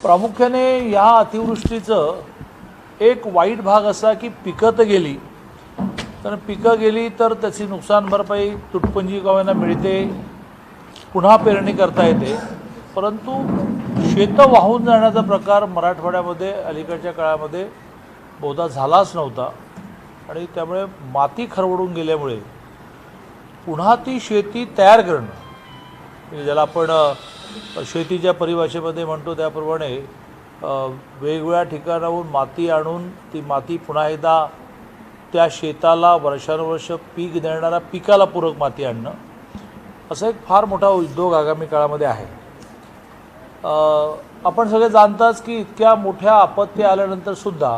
प्रामुख्याने या अतिवृष्टीचं एक वाईट भाग असा की पिकं तर गेली, तर पिकं गेली तर त्याची नुकसान भरपाई तुटपुंजी गावांना मिळते, पुन्हा पेरणी करता येते, परंतु शेतं वाहून जाण्याचा प्रकार मराठवाड्यामध्ये अलीकडच्या काळामध्ये बहुधा झालाच नव्हता आणि त्यामुळे माती खरवडून गेल्यामुळे पुन्हा ती शेती तयार करणं, म्हणजे ज्याला आपण शेतीच्या परिभाषेमध्ये म्हणतो त्याप्रमाणे वेगवेगळ्या ठिकाणाहून माती आणून ती माती पुन्हा एकदा त्या शेताला वर्षानुवर्ष पीक देणारा पिकाला पूरक माती आणणं, असा एक फार मोठा उद्योग आगामी काळामध्ये आहे. आपण सगळे जाणताच की इतक्या मोठ्या आपत्ती आल्यानंतरसुद्धा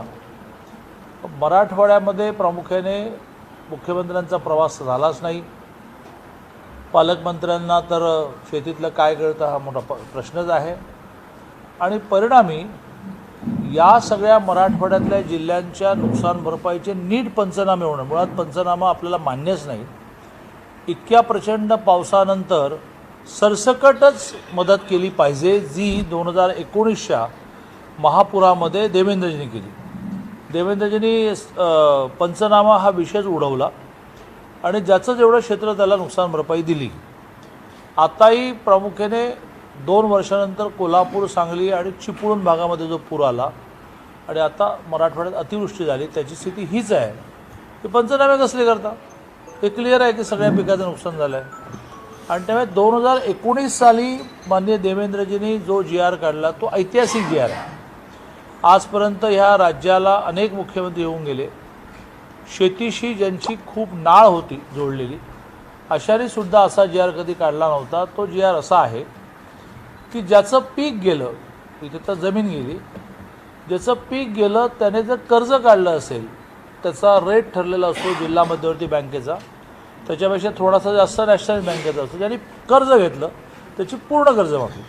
मराठवाड्यामध्ये प्रामुख्याने मुख्यमंत्र्यांचा प्रवास झालाच नाही. पालकमंत्र्यांना तर शेतीतलं काय कळतं हा मोठा प्रश्नच आहे आणि परिणामी या सगळ्या मराठवाड्यातल्या जिल्ह्यांच्या नुकसान भरपाईचे नीट पंचनामे होणं, मुळात पंचनामा आपल्याला मान्यच नाही. इतक्या प्रचंड पावसानंतर सरसकटच मदत केली पाहिजे जी 2019च्या महापुरामध्ये देवेंद्रजींनी केली. देवेंद्रजींनी पंचनामा हा विषयच उडवला आणि ज्याचं जेवढं क्षेत्र त्याला नुकसान भरपाई दिली. आताही प्रामुख्याने 2 वर्षानंतर कोल्हापूर, सांगली आणि चिपळूण भागामध्ये जो पूर आला आणि आता मराठवाड्यात अतिवृष्टी झाली, त्याची स्थिती हीच आहे की पंचनामे कसले करता. हे क्लिअर आहे की सगळ्या पिकाचं नुकसान झालं आहे आणि त्यामुळे 2019 साली माननीय देवेंद्रजींनी जो GR काढला तो ऐतिहासिक GR आहे. आजपर्यंत ह्या राज्याला अनेक मुख्यमंत्री येऊन गेले, शेतीशी ज्यांची खूप नाळ होती जोडलेली अशानेसुद्धा असा GR कधी काढला नव्हता. तो GR असा आहे की ज्याचं पीक गेलं, इथे तर जमीन गेली, ज्याचं पीक गेलं त्याने जर कर्ज काढलं असेल, त्याचा रेट ठरलेला असतो जिल्हा मध्यवर्ती बँकेचा, त्याच्यापेक्षा थोडासा जास्त नॅशनल बँकेचा असतो. ज्यांनी कर्ज घेतलं त्याची पूर्ण कर्जमाफी,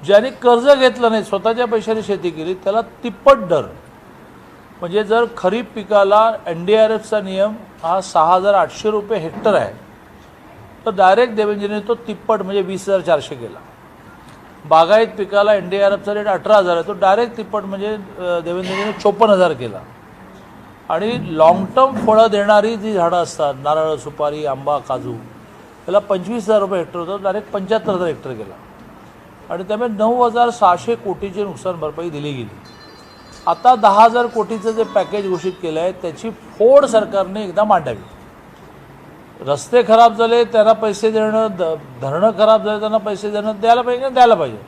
ज्यांनी कर्ज घेतलं नाही स्वतःच्या पैशाने शेती केली त्याला तिप्पट दर. म्हणजे जर खरीप पिकाला NDRFचा नियम हा 6,800 रुपये हेक्टर आहे, तर डायरेक्ट देवेंद्रजीने तो तिप्पट म्हणजे 20,400 केला. बागायत पिकाला NDRFचा रेट 18,000 आहे, तो डायरेक्ट तिप्पट म्हणजे देवेंद्रजीने 54,000 केला. आणि लाँग टर्म फळं देणारी जी झाडं असतात, नारळ, सुपारी, आंबा, काजू, त्याला 25,000 रुपये हेक्टर होतं, डायरेक्ट 75,000 हेक्टर केला आणि त्यामुळे 9,600 कोटीची नुकसान भरपाई दिली गेली. आता 10,000 कोटीचं जे पॅकेज घोषित केलं आहे त्याची फोड सरकारने एकदा मांडावी. रस्ते खराब झाले त्यांना पैसे देणं, धरणं खराब झाले त्यांना पैसे देणं द्यायला पाहिजे,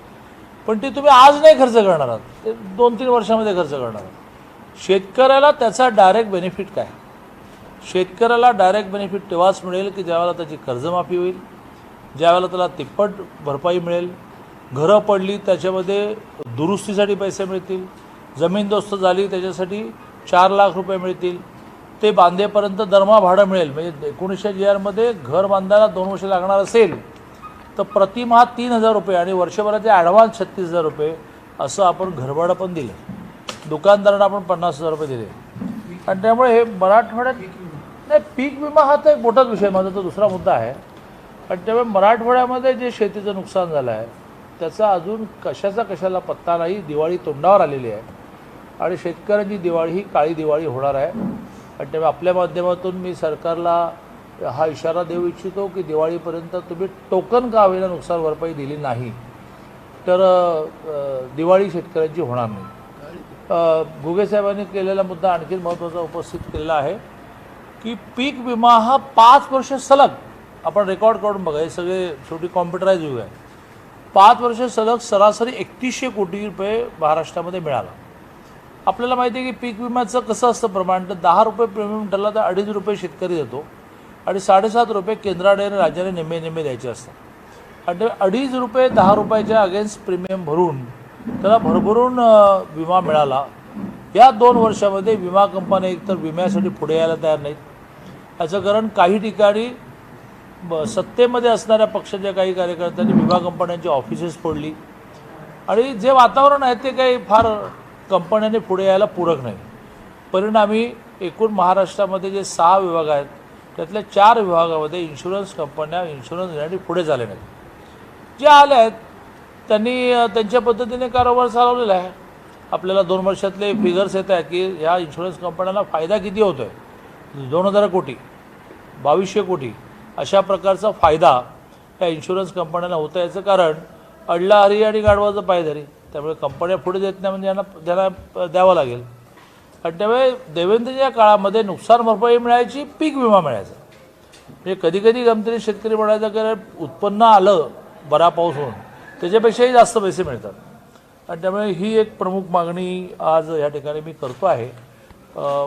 पण ती तुम्ही आज नाही खर्च करणार आहात, ते 2-3 वर्षामध्ये खर्च करणार आहात. शेतकऱ्याला त्याचा डायरेक्ट बेनिफिट काय? शेतकऱ्याला डायरेक्ट बेनिफिट तेव्हाच मिळेल की ज्यावेळेला त्याची कर्जमाफी होईल, ज्यावेळेला त्याला तिप्पट भरपाई मिळेल, घरं पडली त्याच्यामध्ये दुरुस्तीसाठी पैसे मिळतील, जमीनदोस्त झाली त्याच्यासाठी 4 लाख रुपये मिळतील, ते बांधेपर्यंत दरमहा भाडं मिळेल. म्हणजे 1900 GR मध्ये घर बांधायला 2 वर्ष लागणार असेल तर प्रतिमाह 3,000 रुपये आणि वर्षभराचे ॲडव्हान्स 36,000 रुपये असं आपण घरभाडं पण दिलं. दुकानदारांना आपण 50,000 रुपये दिले. आणि त्यामुळे हे मराठवाड्यात नाही, पीक विमा हा तर एक मोठाच विषय, माझा तो दुसरा मुद्दा आहे. आणि त्यामुळे मराठवाड्यामध्ये जे शेतीचं नुकसान झालं आहे त्याचा अजून कशाला पत्ता नाही. दिवाळी तोंडावर आलेली आहे आणि शेतकऱ्यांची दिवाळी ही काळी दिवाळी होणार आहे. आणि त्यामुळे आपल्या माध्यमातून मी सरकारला हा इशारा देऊ इच्छितो की दिवाळीपर्यंत तुम्ही टोकन का होईना नुकसान भरपाई दिली नाही तर दिवाळी शेतकऱ्यांची होणार नाही. घुगे साहेबांनी केलेला मुद्दा आणखी महत्त्वाचा उपस्थित केलेला आहे की पीक विमा हा 5 वर्ष सलग, आपण रेकॉर्ड करून बघा, हे सगळे शेवटी कॉम्प्युटराइज युग आहे, 5 वर्ष सलग सरासरी 3100 कोटी रुपये महाराष्ट्रामध्ये मिळाला. आपल्याला माहिती आहे की पीक विम्याचं कसं असतं प्रमाण, तर 10 रुपये प्रीमियम ठरला तर 2.5 रुपये शेतकरी देतो आणि 7.5 रुपये केंद्राने आणि राज्याने निम्मे द्यायचे असतात. आणि 2.5 रुपये 10 रुपयाच्या अगेन्स्ट प्रीमियम भरून त्याला भरभरून विमा मिळाला. या 2 वर्षामध्ये विमा कंपन्या एकतर विम्यासाठी पुढे यायला तयार नाहीत. याचं कारण काही ठिकाणी सत्तेमध्ये असणाऱ्या पक्षाच्या काही कार्यकर्त्यांनी विमा कंपन्यांची ऑफिसेस फोडली आणि जे वातावरण आहे ते काही फार कंपन्यांनी पुढे यायला पूरक नाही. परिणामी एकूण महाराष्ट्रामध्ये जे 6 विभाग आहेत त्यातल्या 4 विभागामध्ये इन्शुरन्स कंपन्या इन्शुरन्स देण्यासाठी पुढे झाले नाहीत. जे आले आहेत त्यांनी त्यांच्या पद्धतीने कारभार चालवलेला आहे. आपल्याला 2 वर्षातले फिगर्स येत आहेत की ह्या इन्शुरन्स कंपन्यांना फायदा किती होतो आहे. 2000 कोटी, 2200 कोटी अशा प्रकारचा फायदा या इन्शुरन्स कंपन्यांना होतं. याचं कारण अडला हरी आणि गाढवाचं पायधरी. त्यामुळे कंपन्या पुढे देत नाही म्हणजे त्यांना द्यावं लागेल. आणि त्यामुळे देवेंद्रच्या काळामध्ये नुकसान भरपाई मिळायची, पीक विमा मिळायचा. म्हणजे कधीकधी गमतीने शेतकरी म्हणायचा की उत्पन्न आलं बरा पाऊस होऊन त्याच्यापेक्षाही जास्त पैसे मिळतात. आणि त्यामुळे ही एक प्रमुख मागणी आज या ठिकाणी मी करतो आहे.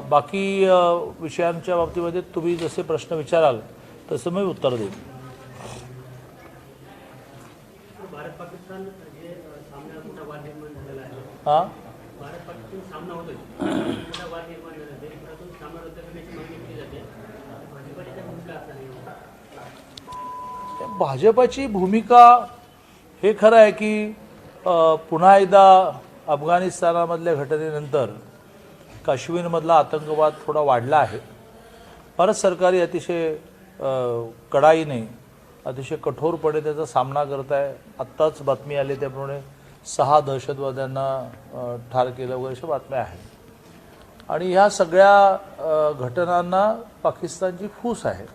बाकी विषयांच्या बाबतीमध्ये तुम्ही जसे प्रश्न विचाराल तसं मी उत्तर देईन. भारत पाकिस्तान जे सामन्यात मोठा वाद निर्माण झालेला आहे. हां, भारत पाकिस्तान सामना होतोय, मोठा वाद निर्माण झाला. देशभरातून सामना रद्द करण्याची मागणी केली जाते. भाजपची त्या भूमिका असणार नाही. भाजपाची भूमिका हे खरं आहे की पुन्हा एकदा अफगाणिस्तानामधल्या घटनेनंतर काश्मीरमधला आतंकवाद थोडा वाढला आहे. भारत सरकारही अतिशय कडाईने, अतिशय कठोरपणे त्याचा सामना करत आहे. आत्ताच बातमी आली त्याप्रमाणे 6 दहशतवाद्यांना ठार केलं वगैरे अशा बातम्या आहेत. आणि ह्या सगळ्या घटनांना पाकिस्तानची फूस आहे.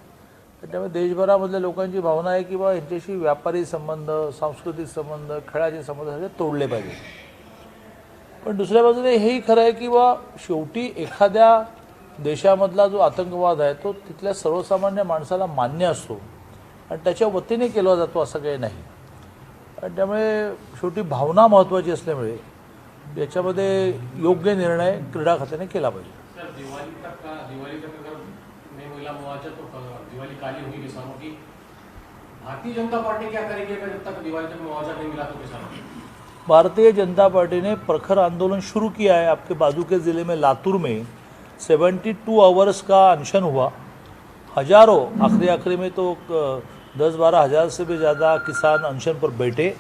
त्यामुळे देशभरामधल्या लोकांची भावना आहे की बा यांच्याशी व्यापारी संबंध, सांस्कृतिक संबंध, खेळाचे संबंध सगळे तोडले पाहिजे. पण दुसऱ्या बाजूने हेही खरं आहे की बा शेवटी एखाद्या देशामधला जो आतंकवाद आहे तो तिथल्या सर्वसामान्य माणसाला मान्य असतो आणि त्याच्या वतीने केला जातो असं काही नाही. आणि त्यामुळे शेवटी भावना महत्त्वाची असल्यामुळे याच्यामध्ये योग्य निर्णय क्रीडा खात्याने केला पाहिजे. सर, दिवाली तक अगर नहीं मिला मुआवजा तो दिवाली काली हुई किसानों की. भारतीय जनता पार्टी क्या करेगी अगर जब तक दिवाली तक मुआवजा नहीं मिला तो किसानों को? भारतीय जनता पार्टी ने प्रखर आंदोलन शुरू किया है. आपके बाजू के ज़िले में लातूर में 72 आवर्स का अनशन हुआ. हजारों, आखिरी में तो 10-12 हज़ार से भी ज़्यादा किसान अनशन पर बैठे.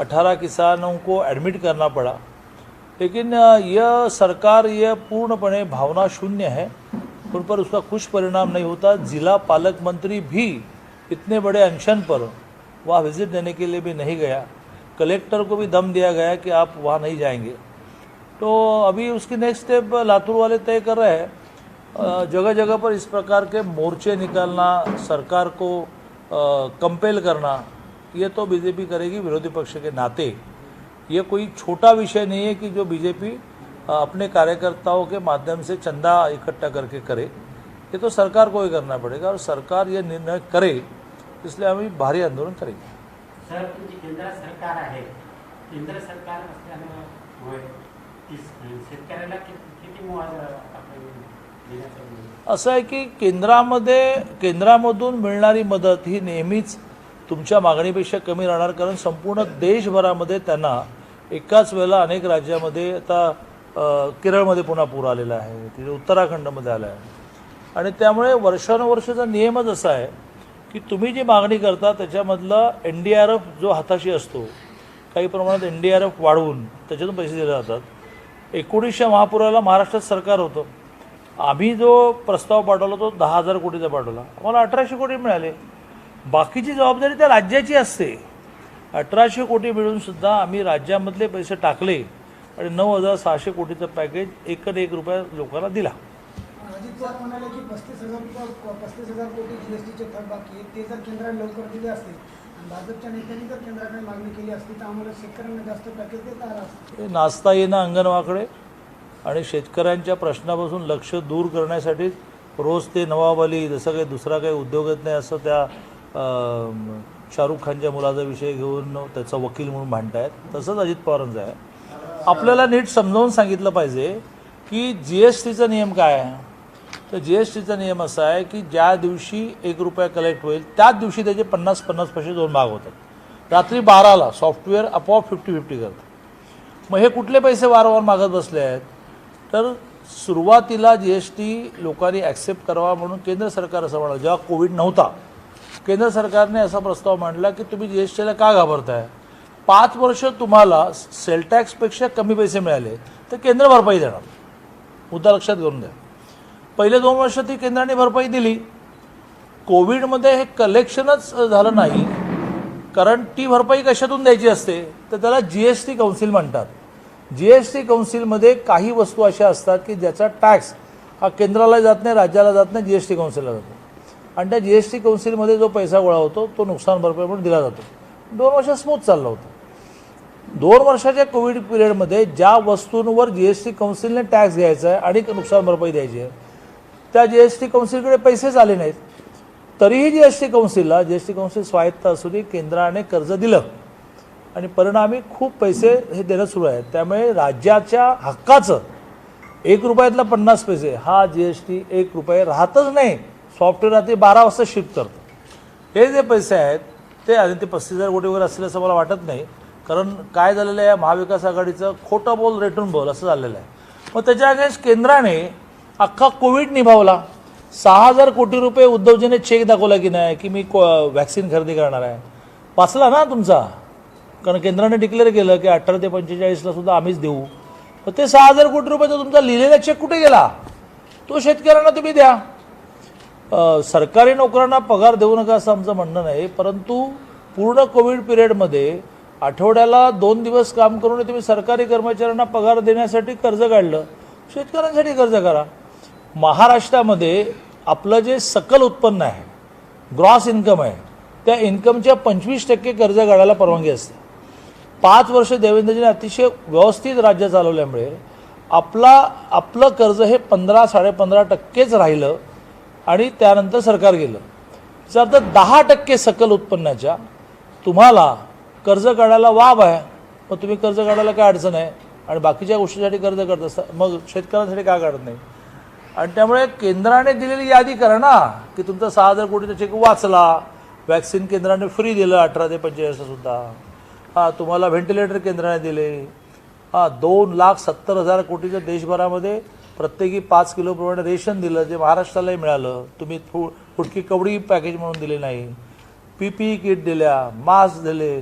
18 किसानों को एडमिट करना पड़ा. लेकिन यह सरकार यह पूर्णपणे भावना शून्य है. उन पर उसका कुछ परिणाम नहीं होता. जिला पालक मंत्री भी इतने बड़े अनशन पर वहाँ विजिट देने के लिए भी नहीं गया. कलेक्टर को भी दम दिया गया कि आप वहाँ नहीं जाएंगे. तो अभी उसकी नेक्स्ट स्टेप लातूर वाले तय कर रहे हैं. जगह जगह पर इस प्रकार के मोर्चे निकालना, सरकार को कंपेल करना, ये तो बीजेपी करेगी विरोधी पक्ष के नाते. ये कोई छोटा विषय नहीं है कि जो बीजेपी अपने कार्यकर्ताओं के माध्यम से चंदा इकट्ठा करके करे. ये तो सरकार को ही करना पड़ेगा और सरकार ये निर्णय करे, इसलिए हम भारी आंदोलन करेंगे. सर, तुमची केंद्र सरकार आहे. केंद्र सरकार असल्यामुळे शेतकऱ्याला किती मुआवजा देण्याचा? असं आहे की केंद्रामधून मिळणारी मदत ही नेहमीच तुमच्या मागणीपेक्षा कमी राहणार. कारण संपूर्ण देशभरामध्ये त्यांना एकाच वेळेला अनेक राज्यामध्ये, आता केरळमध्ये पुन्हा पूर आलेला आहे, तिथे उत्तराखंडमध्ये आला आहे. आणि त्यामुळे वर्षानुवर्षाचा नियमच असा आहे की तुम्ही जी मागणी करता त्याच्यामधला NDRF जो हाताशी असतो, काही प्रमाणात NDRF वाढवून त्याच्यातून पैसे दिले जातात. 1900 महापुराला महाराष्ट्रात सरकार होतं. आम्ही जो प्रस्ताव पाठवला तो 10,000 कोटीचा पाठवला. आम्हाला 1800 कोटी मिळाले. बाकीची जबाबदारी त्या राज्याची असते. 1800 कोटी मिळूनसुद्धा आम्ही राज्यामधले पैसे टाकले आणि 9,600 कोटीचं पॅकेज एक रुपया लोकांना दिला. अजित पवार म्हणाले की 35,000 कोटी GSTचे थक बाकी आहेत, ते जर केंद्राने लवकर दिले असतील आणि भाजपच्या नेत्यांनी जर केंद्राकडे मागणी केली असती तर आम्हाला शेतकऱ्यांना जास्त पॅकेज देता आलं असतं. हे नाचता येणं अंगणवाकडे आणि शेतकऱ्यांच्या प्रश्नापासून लक्ष दूर करण्यासाठी रोज ते नवाब अली जसं काही दुसरा काही उद्योगच नाही असं त्या शाहरुख खानच्या मुलाचा विषय घेऊन त्याचा वकील म्हणून भांडतायत. तसंच अजित पवारांचं आहे. आपल्याला नीट समजावून सांगितलं पाहिजे की GSTचा नियम काय आहे. तर GSTचा नियम असा आहे की ज्या दिवशी 1 रुपया कलेक्ट होईल त्याच दिवशी त्याचे 50-50 पैसे 2 भाग होतात. रात्री 12ला सॉफ्टवेअर आपोआप 50-50 करतं. मग हे कुठले पैसे वारंवार मागत बसले आहेत. तर सुरुवातीला GST लोकांनी ॲक्सेप्ट करावा म्हणून केंद्र सरकार असं म्हणालं. जेव्हा कोविड नव्हता केंद्र सरकारने असा प्रस्ताव मांडला की तुम्ही GSTला का घाबरताय. 5 वर्ष तुम्हाला सेल टॅक्सपेक्षा कमी पैसे मिळाले तर केंद्र भरपाई देणार. मुद्दा लक्षात घेऊन द्या. पहिले 2 वर्ष ती केंद्राने भरपाई दिली. कोविडमध्ये हे कलेक्शनच झालं नाही. कारण ती भरपाई कशातून द्यायची असते. तर त्याला GST काउन्सिल म्हणतात. GST काउन्सिलमध्ये काही वस्तू अशा असतात की ज्याचा टॅक्स हा केंद्राला जात नाही, राज्याला जात नाही, GST काउन्सिलला जातो. आणि त्या GST काउन्सिलमध्ये जो पैसा गोळा होतो तो नुकसान भरपाई म्हणून दिला जातो. 2 वर्ष स्मूथ चाललं होतं. 2 वर्षाच्या कोविड पिरियडमध्ये ज्या वस्तूंवर GST काउन्सिलने टॅक्स घ्यायचा आहे आणि नुकसान भरपाई द्यायची आहे त्या GST काउन्सिलकडे पैसेच आले नाहीत. तरीही GST काउन्सिल स्वायत्त असूनही केंद्राने कर्ज दिलं आणि परिणामी खूप पैसे हे देणं सुरू आहे. त्यामुळे राज्याच्या हक्काचं 1 रुपयातला 50 पैसे हा GST 1 रुपये राहतच नाही. सॉफ्टवेअर रात्री 12 वाजता शिफ्ट करतं. हे जे पैसे आहेत ते आणि ते 35,000 कोटी वगैरे असतील असं मला वाटत नाही. कारण काय झालेलं आहे, महाविकास आघाडीचं खोटं बोल रेटून बोल असं झालेलं आहे. मग त्याच्या अगेन्स्ट केंद्राने अख्खा कोविड निभावला. 6,000 कोटी रुपये उद्धवजीने चेक दाखवला की नाही की मी वॅक्सिन खरेदी करणार आहे. वाचला ना तुमचा, कारण केंद्राने डिक्लेअर केलं की 18 ते 45ला सुद्धा आम्हीच देऊ. मग ते 6,000 कोटी रुपयाचा तुमचा लिहिलेला चेक कुठे गेला? तो शेतकऱ्यांना तुम्ही द्या. सरकारी नोकरांना पगार देऊ नका असं आमचं म्हणणं नाही, परंतु पूर्ण कोविड पिरियडमध्ये आठवड्याला 2 दिवस काम करून तुम्ही सरकारी कर्मचाऱ्यांना पगार देण्यासाठी कर्ज काढलं. शेतकऱ्यांसाठी कर्ज करा. महाराष्ट्रामध्ये आपलं जे सकल उत्पन्न आहे, ग्रॉस इन्कम आहे, त्या इन्कमच्या 25% कर्ज काढायला परवानगी असते. 5 वर्ष देवेंद्रजीने अतिशय व्यवस्थित राज्य चालवल्यामुळे आपलं कर्ज हे 15-15.5%च राहिलं आणि त्यानंतर सरकार गेलं. जर अर्थ 10% सकल उत्पन्नाच्या तुम्हाला कर्ज काढायला वाव आहे, मग तुम्ही कर्ज काढायला काय अडचण आहे आणि बाकीच्या गोष्टीसाठी कर्ज करत असता, मग शेतकऱ्यांसाठी का काढत नाही? आणि त्यामुळे केंद्राने दिलेली यादी करा ना की तुमचा 6,000 कोटीचा चेक वाचला, वॅक्सिन केंद्राने फ्री दिलं 18 ते 45 सुद्धा, हां तुम्हाला व्हेंटिलेटर केंद्राने दिले, हां 2,70,000 कोटीचं देशभरामध्ये प्रत्येकी 5 किलो प्रमाणे रेशन दिलं जे महाराष्ट्रालाही मिळालं. तुम्ही फुटकी कवडी पॅकेज म्हणून दिले नाही. PPE किट दिल्या, मास्क दिले,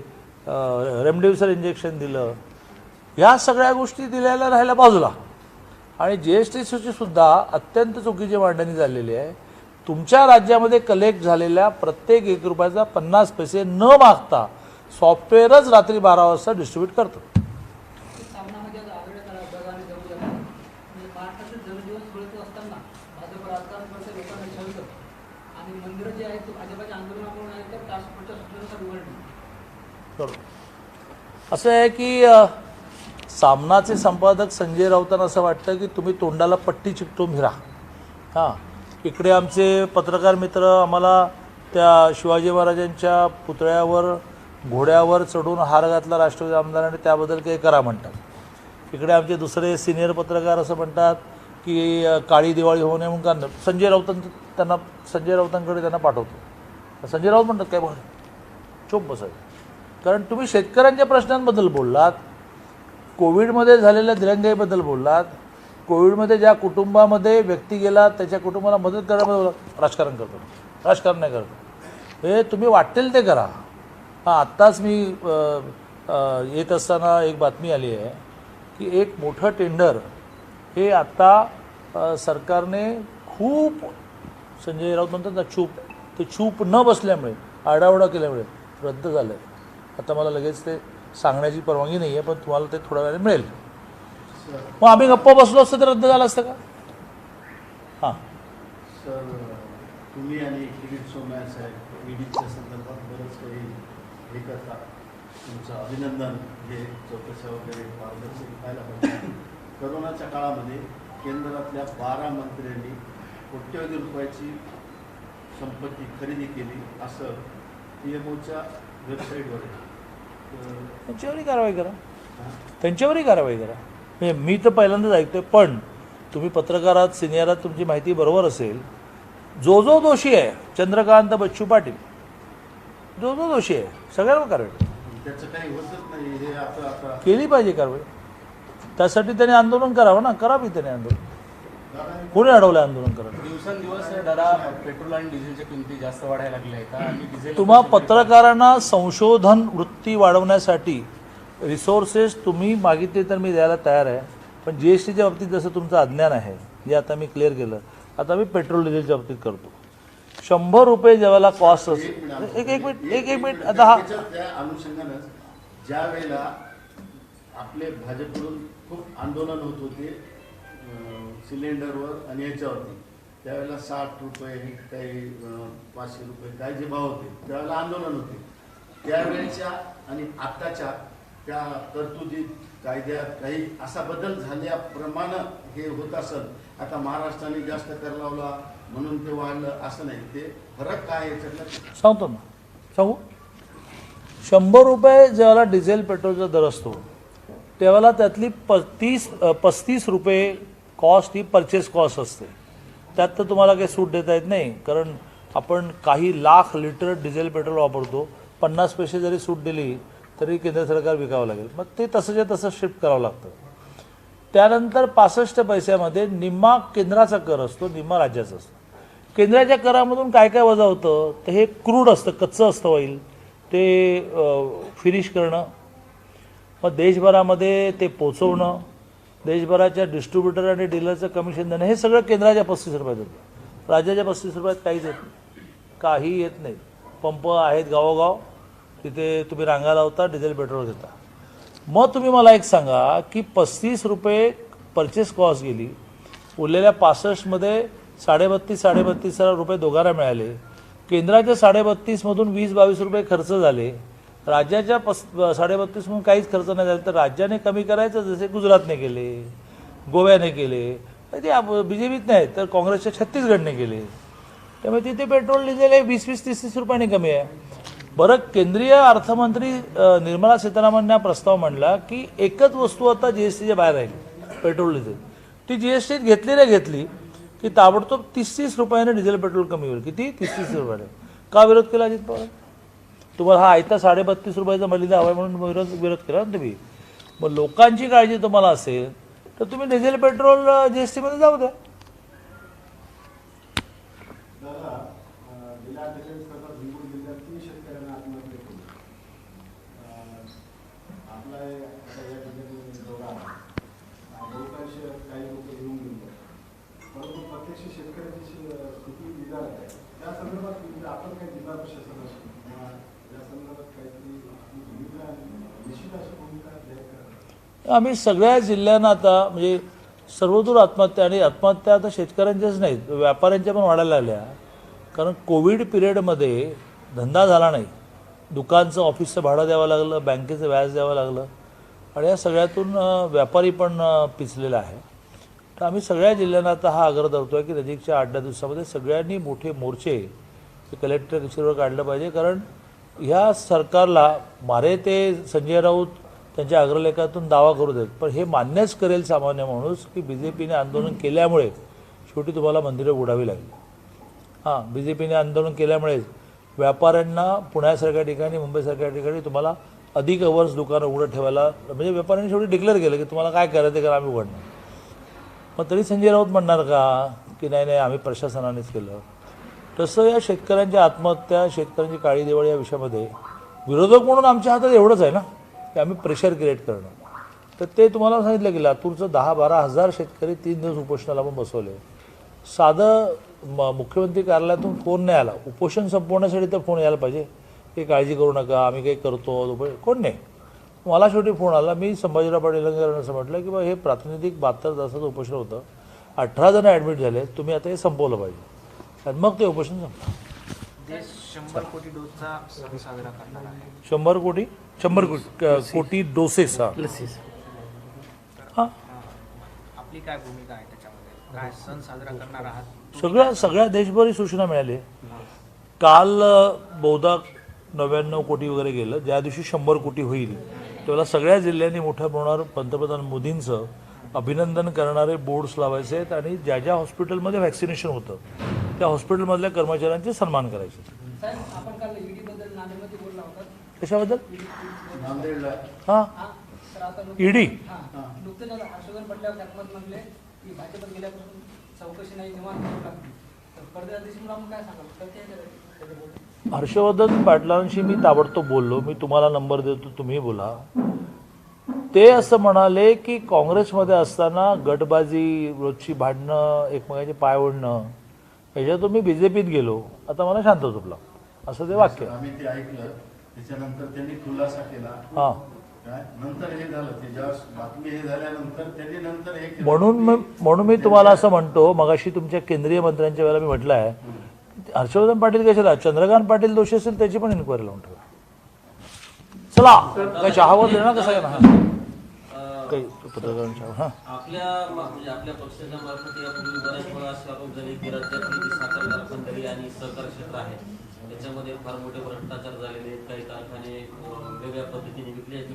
रेमडेसिवीर इंजेक्शन दिलं. ह्या सगळ्या गोष्टी दिलेल्या राहिल्या बाजूला. आणि GSTची सुद्धा अत्यंत चुकीची मांडणी झालेली आहे. तुमच्या राज्यामध्ये कलेक्ट झालेल्या प्रत्येक 1 रुपयाचा 50 पैसे न मागता सॉफ्टवेअरच रात्री 12 वाजता डिस्ट्रीब्यूट करतं. सामनामध्ये आढळण्यात आला जगाने जमू लागला. महाराष्ट्राचे जनजीवन सुरळीत असताना भाजप राजकारण करतं, लोकांना छळतं आणि मंदिरं जी आहेत भाजपाच्या आंदोलनामुळे नाही तर तासपुरच्या सूचनेनुसार उघडली. असं आहे की सामनाचे संपादक संजय राऊतांना असं वाटतं की तुम्ही तोंडाला पट्टी चिकटून फिरा. हां इकडे आमचे पत्रकार मित्र आम्हाला त्या शिवाजी महाराजांच्या पुतळ्यावर घोड्यावर चढून हार घातला राष्ट्रवादी आमदारांनी त्याबद्दल काही करा म्हणतात. इकडे आमचे दुसरे सिनियर पत्रकार असं म्हणतात की काळी दिवाळी होऊ नये म्हणून संजय राऊतांकडे त्यांना पाठवतो. संजय राऊत म्हणतात काय बघ चूप बसायचं, कारण तुम्ही शेतकऱ्यांच्या प्रश्नांबद्दल बोललात, कोविडमध्ये झालेल्या दिरंगाईबद्दल बोललात, कोविडमध्ये ज्या कुटुंबामध्ये व्यक्ती गेला त्याच्या कुटुंबाला मदत करण्याबद्दल राजकारण करतो. राजकारण नाही करतो, हे तुम्ही वाटेल ते करा. हां आत्ताच मी येत असताना एक बातमी आली आहे की एक मोठं टेंडर हे आत्ता सरकारने खूप संजय राऊत म्हणतात ना चूप न बसल्यामुळे आरडाओरडा केल्यामुळे रद्द झालं आहे. आता मला लगेच ते सांगण्याची परवानगी नाही आहे, पण तुम्हाला ते थोड्या वेळाने मिळेल. मग आम्ही गप्पा बसलो असतो तर रद्द झालं असतं का? हां सर तुम्ही आणि किरीट सोमय्या साहेब ईडीच्या संदर्भात बरंच काही हे करता, तुमचं अभिनंदन. हे चौकशा वगैरे पारदर्शक व्हायला पाहिजे. करोनाच्या काळामध्ये केंद्रातल्या 12 मंत्र्यांनी कोट्यवधी रुपयाची संपत्ती खरेदी केली असं PMOच्या वेबसाईटवर आहे. त्यांच्यावरही कारवाई करा, त्यांच्यावरही कारवाई करा. म्हणजे मी तर पहिल्यांदाच ऐकतोय, पण तुम्ही पत्रकार आहात, सिनियर आहात, तुमची माहिती बरोबर असेल. जो दोषी आहे, चंद्रकांत बच्चू पाटील जो दोषी आहे सगळ्यांवर कारवाई त्याचं काही होतच नाही. हे आता केली पाहिजे कारवाई. त्यासाठी त्याने आंदोलन करावं ना, करावी त्याने आंदोलन. कोणी अडवलं आंदोलन करायला? दिवसेंदिवस दादा पेट्रोल आणि डिझेलच्या किमती जास्त वाढायला लागल्या आहेत आणि डिझेल तुम्हा पत्रकारांना संशोधन वृत्ती वाढवण्यासाठी रिसोर्सेस तुम्ही मागितले तर मी द्यायला तयार आहे. पण GSTच्या बाबतीत जसं तुमचं अज्ञान आहे जे आता मी क्लिअर केलं, आता मी पेट्रोल डिझेलच्या बाबतीत करतो. 100 रुपये जेव्हा कॉस्ट असतो. एक मिनिट आता हा त्या अनुषंगानं ज्या वेळेला आपले भाजपकडून खूप आंदोलन होत होते सिलेंडरवर आणि याच्यावरती, त्यावेळेला 60 रुपये काही 500 रुपये काय जे भाव होते त्यावेळेला आंदोलन होते. त्यावेळेच्या आणि आत्ताच्या त्या तरतुदीत कायद्यात काही असा बदल झाल्याप्रमाणे हे होत असेल. आता महाराष्ट्राने जास्त कर लावला म्हणून ते वाढलं असं नाही, ते फरक काय याच्यातला सांगतो ना, सांगू. 100 रुपये ज्यावेळेला डिझेल पेट्रोलचा दर असतो त्यावेळेला त्यातली 35 रुपये कॉस्ट ही परचेस कॉस्ट असते. त्यात तर तुम्हाला काही सूट देता येत नाही, कारण आपण काही लाख लिटर डिझेल पेट्रोल वापरतो. 50 पैसे जरी सूट दिली तरी केंद्र सरकार विकावं लागेल. मग ते तसंच्या तसं शिफ्ट करावं लागतं. त्यानंतर 65 पैशामध्ये निम्मा केंद्राचा कर असतो, निम्मा राज्याचा असतो. केंद्राच्या करामधून काय काय वजा होतं तर हे क्रूड असतं, कच्चं असतं ऑइल, ते फिनिश करणं, मग देशभरामध्ये ते पोचवणं, देशभराच्या डिस्ट्रीब्युटर आणि डीलरचं कमिशन देणं, हे सगळं केंद्राच्या 35 रुपयात होतं. राज्याच्या 35 रुपयात काहीच येत नाही, काही येत नाही. पंप आहेत गावोगाव, तिथे तुम्ही रांगा लावता, डिझेल पेट्रोल घेता. मग तुम्ही मला एक सांगा की 35 रुपये परचेस कॉस्ट गेली, उरलेल्या 65मध्ये 32.5 रुपये दोघांना मिळाले. केंद्राच्या 32.5मधून 20-22 रुपये खर्च झाले. राज्याच्या 32.5मधून काहीच खर्च नाही झाला. तर राज्याने कमी करायचं, जसे गुजरातने केले, गोव्याने केले, ते BJPत नाही तर काँग्रेसच्या छत्तीसगडने केले. त्यामुळे तिथे पेट्रोल डिझेल हे 20-30 रुपयांनी कमी आहे. बरं, केंद्रीय अर्थमंत्री निर्मला सीतारामन हा प्रस्ताव मांडला की एकच वस्तू आता GSTच्या बाहेर राहील, पेट्रोल डिझेल. ती GSTत घेतली की ताबडतोब 30 रुपयाने डिझेल पेट्रोल कमी होईल. किती? 30 रुपयाने. का विरोध केला अजित पवार? तुम्हाला हा आयता 32.5 रुपयाचा मलिदा हवा म्हणून विरोध केला ना तुम्ही. मग लोकांची काळजी तुम्हाला असेल तर तुम्ही डिझेल पेट्रोल GSTमध्ये जाऊ द्या. गेल्या अठ्ठेचाळीस तासात हिंगोली जिल्ह्यात 3 शेतकऱ्यांना आत्महत्या केली. आपला आता या ठिकाणी दौरा बहुतांश काही लोक येऊन गेले, परंतु प्रत्यक्ष शेतकऱ्याची स्थिती बिघाड आहे. त्या संदर्भात म्हणजे आपण काही जिल्हा प्रशासनाशी किंवा या संदर्भात काहीतरी आपली भूमिका निश्चित अशी भूमिका जाहीर करा. आम्ही सगळ्या जिल्ह्यांना आता म्हणजे सर्वदूर आत्महत्या, आणि आत्महत्या आता शेतकऱ्यांच्याच नाहीत, व्यापाऱ्यांच्या पण वाढायला लागल्या. कारण कोविड पिरियडमध्ये धंदा झाला नाही, दुकानचं ऑफिसचं भाडं द्यावं लागलं, बँकेचं व्याज द्यावं लागलं, आणि या सगळ्यातून व्यापारी पण पिचलेला आहे. तर आम्ही सगळ्या जिल्ह्यांना आता हा आग्रह धरतो आहे की नजीकच्या 8-10 दिवसामध्ये सगळ्यांनी मोठे मोर्चे कलेक्टर कचेरीवर काढलं पाहिजे. कारण ह्या सरकारला मारे ते संजय राऊत त्यांच्या अग्रलेखातून दावा करू देत, पण हे मान्यच करेल सामान्य माणूस की BJPने आंदोलन केल्यामुळे शेवटी तुम्हाला मंदिरं उडावी लागली. हां, BJPने आंदोलन केल्यामुळेच व्यापाऱ्यांना पुण्यासारख्या ठिकाणी, मुंबईसारख्या ठिकाणी तुम्हाला अधिक अवर्स दुकानं उघडं ठेवायला, म्हणजे व्यापाऱ्यांनी शेवटी डिक्लेअर केलं की तुम्हाला काय करायचं ते करा, आम्ही उघडणार. मग तरी संजय राऊत म्हणणार का की नाही आम्ही प्रशासनानेच केलं? तसं या शेतकऱ्यांच्या आत्महत्या, शेतकऱ्यांची काळी दिवाळी या विषयामध्ये विरोधक म्हणून आमच्या हातात एवढंच आहे ना की आम्ही प्रेशर क्रिएट करणं. तर ते तुम्हाला सांगितलं की लातूरचं 10-12 हजार शेतकरी 3 दिवस उपोषणाला पण बसवले. साधं मुख्यमंत्री कार्यालयातून फोन नाही आला, उपोषण संपवण्यासाठी तर फोन यायला पाहिजे की काळजी करू नका आम्ही काही करतो, कोण नाही. मला शेवटी फोन आला, मी संभाजीराव पाटील असं म्हटलं की बा हे प्रातिनिधिक 72 तासाचं उपोषण होतं, 18 जण ॲडमिट झाले, तुम्ही आता हे संपवलं पाहिजे. आणि मग ते उपोषण संपलं. देश 100 कोटी डोसचा सण साजरा करणार आहे. 100 कोटी डोसेस. हां, हां, आपली काय भूमिका आहे त्याच्यामध्ये? काय सण साजरा करणार आहात? सगळ्या देशभर सूचना मिळाली. काल बहुधा 99 कोटी वगैरे गेलं. ज्या दिवशी 100 कोटी होईल तेव्हा सगळ्या जिल्ह्यांनी मोठ्या प्रमाणावर पंतप्रधान मोदींचं अभिनंदन करणारे बोर्ड्स लावायचे आहेत, आणि ज्या ज्या हॉस्पिटलमध्ये व्हॅक्सिनेशन होतं त्या हॉस्पिटलमधल्या कर्मचाऱ्यांचे सन्मान करायचे. साहेब, आपण काल ED बद्दल नांदेडमध्ये बोलला होता. कशाबद्दल? नांदेडला हां, तर आता ED नुकतेच हर्षवर्धन पटल्यावर त्यात म्हटले की भाजपत गेल्यापासून चौकशी नाही, निवांत करू लागली. तर पडद्या दिवशी मला काय सांगाल? हर्षवर्धन पाटलांशी मी ताबडतोब बोललो. मी तुम्हाला नंबर देतो, तुम्ही बोला. ते असं म्हणाले की काँग्रेसमध्ये असताना गटबाजी, रोजची भांडणं, एकमेकांचे पाय ओढणं, ह्याच्यातून मी BJPत गेलो, आता मला शांत झोपला, असं ते वाक्य. आम्ही ते ऐकलं. त्याच्यानंतर त्यांनी खुलासा केला. हां, काय नंतर हे झालं, ते ज्यावेळेस बातमी हे झाल्यानंतर त्यांनी नंतर हे केलं. म्हणून मी तुम्हाला असं म्हणतो, मगाशी तुमच्या केंद्रीय मंत्र्यांच्या वेळेला मी म्हटलं आहे, हर्षवर्धन पाटील कशाला, चंद्रकांत पाटील दोषी असेल त्याची पण इन्क्वायरी लावून ठेवा. चला काय चहावर देणार कसं आहे ना काही पत्रकारांच्या. हां, म्हणजे आपल्या पक्षाच्या मार्फत यापूर्वी बऱ्याच वेळा असे आरोप झाले की राज्यातली जी साखर कारखानदारी आणि सहकार क्षेत्र आहे त्याच्यामध्ये फार मोठे भ्रष्टाचार झालेले आहेत. काही कारखाने वेगळ्या पद्धतीने विकल्याचे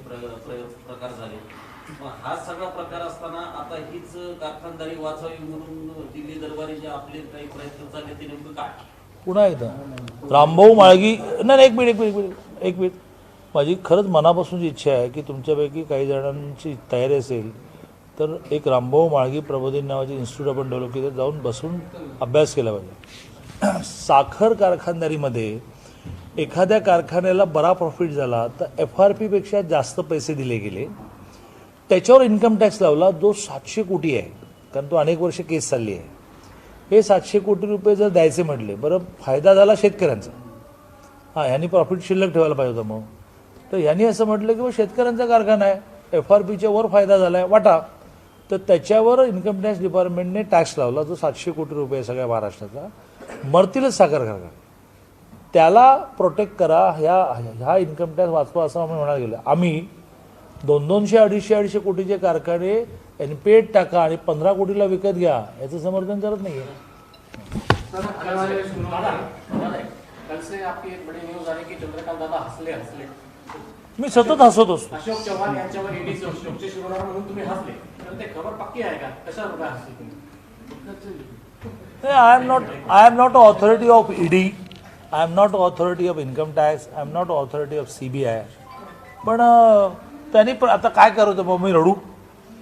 प्रकार झाले. मग हा सगळा प्रकार असताना आता हीच कारखानदारी वाचावी म्हणून दिल्ली दरबारी जे आपले काही प्रयत्न चालले ते नेमकं काय? पुन्हा एकदा रामभाऊ माळगी, नाही एक मिनिट, माझी खरंच मनापासूनची इच्छा आहे की तुमच्यापैकी काही जणांची तयारी असेल तर एक रामभाऊ माळगी प्रबोधिनी नावाची इन्स्टिट्यूट आपण डेव्हलप केलं, जाऊन बसून अभ्यास केला पाहिजे. साखर कारखानदारीमध्ये एखाद्या कारखान्याला बरा प्रॉफिट झाला तर FRP पेक्षा जास्त पैसे दिले गेले, त्याच्यावर इन्कम टॅक्स लावला जो 700 कोटी आहे, कारण तो अनेक वर्ष केस चालली आहे. हे 700 कोटी रुपये जर द्यायचे म्हटले, बरं फायदा झाला शेतकऱ्यांचा, हां ह्यांनी प्रॉफिट शिल्लक ठेवायला पाहिजे होतं. मग तर ह्यांनी असं म्हटलं की शेतकऱ्यांचा कारखाना आहे, FRPच्या वर फायदा झाला आहे वाटा, तर त्याच्यावर इन्कम टॅक्स डिपार्टमेंटने टॅक्स लावला जो 700 कोटी रुपये सगळ्या महाराष्ट्राचा. मरतीलच साखर कारखाना, त्याला प्रोटेक्ट करा, ह्या इन्कम टॅक्स वाचवा असं आम्ही म्हणायला गेलो. आम्ही 200, 250 कोटीचे कारखाने NPA टाका आणि 15 कोटीला विकत घ्या याचं समर्थन करत नाही आहे. कल से आपकी एक बड़ी न्यूज आ रही की चंद्रकांत दादा हसले. मी सतत हसत असतो. अशोक चव्हाण यांच्यावर ईडी चौकशी सुरू होणार म्हणून तुम्ही हसले, तर ते खबर पक्की आहे का? कशावर काय हसले तुम्ही? I am not authority of ED. I am not authority of income tax. I am not authority of CBI. पण त्यांनी आता काय करतो मग मी रडू.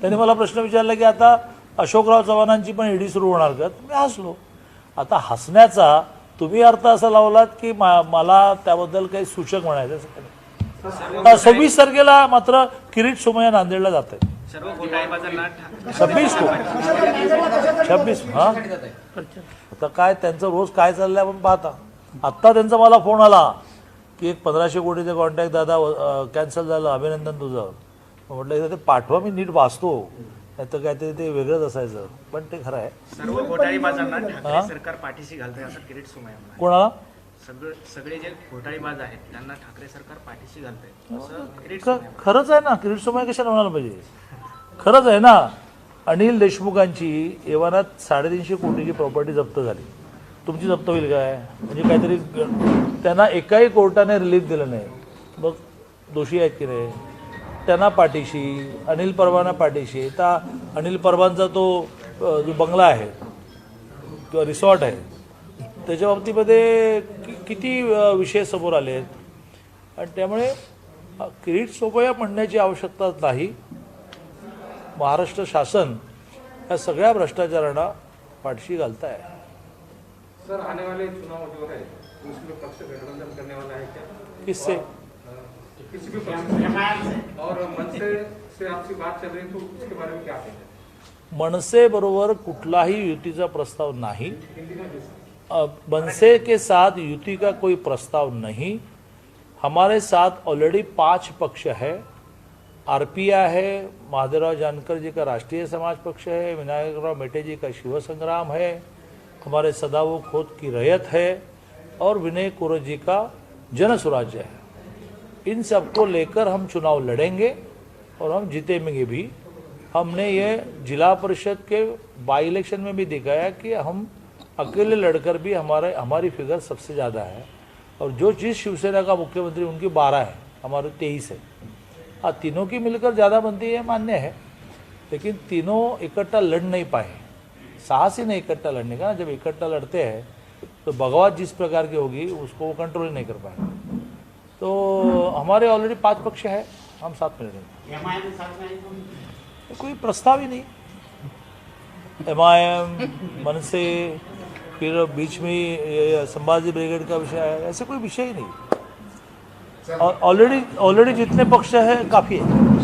त्यांनी मला प्रश्न विचारला की आता अशोकराव चव्हाणांची पण ED सुरू होणार का? मी हसलो. आता हसण्याचा तुम्ही अर्थ असा लावलात की मला त्याबद्दल काही सूचक म्हणायचं असं काही. 26 तारखेला मात्र किरीट सोमय्या नांदेडला जात आहे. सर्व घोटाळेबाजांना 26 हां, आता काय त्यांचं रोज काय चाललंय आपण पाहता. आत्ता त्यांचा मला फोन आला की एक 1500 कोटीचं कॉन्टॅक्ट दादा कॅन्सल झालं, अभिनंदन तुझं. म्हटलं एकदा ते पाठवा, मी नीट वाचतो, नाही तर काहीतरी ते वेगळंच असायचं. पण ते खरं आहे. सर्व घोटाळेबाजांना ठाकरे सरकार पाठीशी घालतंय असं किरीट सोमय्या म्हणाले. कोणाला? सगळे जे घोटाळेबाज आहेत त्यांना ठाकरे सरकार पाठीशी घालतंय असं किरीट खरंच आहे ना. किरीट सोमय्या कशाला म्हणायला पाहिजे? खरंच आहे ना. अनिल देशमुखांची एव्हानात 350 कोटीची प्रॉपर्टी जप्त झाली. तुमची जप्त होईल काय? म्हणजे काहीतरी त्यांना एकाही कोर्टाने रिलीफ दिलं नाही. मग दोषी आहेत की नाही? त्यांना पाठीशी, अनिल परबांना पाठीशी. आता अनिल परबांचा तो जो बंगला आहे किंवा रिसॉर्ट आहे त्याच्या बाबतीमध्ये किती विषय समोर आले आहेत. आणि त्यामुळे किरीट सोमय्या म्हणण्याची आवश्यकता नाही. महाराष्ट्र शासन या सगळ्या भ्रष्टाचारांना पाठशी घालत आहे. सर, आने वाले चुनाव जो है उसमें पक्ष गठबंधन करने वाला है क्या? किससे? किसी भी पक्ष और मनसे से आपसी बात चल रही तो उसके बारे में क्या कहेंगे? मनसे बरोबर कुठलाही युतीचा प्रस्ताव नहीं. मनसे के साथ युति का कोई प्रस्ताव नहीं. हमारे साथ ऑलरेडी 5 पक्ष है. RPI है, महादेवराव जानकर जी का राष्ट्रीय समाज पक्ष है, विनायकराव मेटे जी का शिव संग्राम है, हमारे सदावो खोत की रैयत है और विनय कुरत जी का जन स्वराज्य है. इन सबको लेकर हम चुनाव लड़ेंगे और हम जीतेंगे भी. हमने ये जिला परिषद के बाई इलेक्शन में भी दिखाया कि हम अकेले लड़कर भी हमारी फिगर सबसे ज़्यादा है. और जिस शिवसेना का मुख्यमंत्री उनकी 12 है, हमारे 23 है. हाँ, तीनों की मिलकर ज़्यादा बनती है, मान्य है, लेकिन तीनों इकट्ठा लड़ नहीं पाए. साहस ही नहीं इकट्ठा लड़ने का. जब इकट्ठा लड़ते हैं तो बगावत जिस प्रकार की होगी उसको वो कंट्रोल नहीं कर पाए. तो हमारे ऑलरेडी 5 पक्ष है, हम साथ में लड़ेंगे. कोई प्रस्ताव ही नहीं. MIM, मनसे, फिर बीच में संभाजी ब्रिगेड का विषय है, ऐसे कोई विषय ही नहीं. ऑलरेडी जितने पक्ष है काफ़ी है.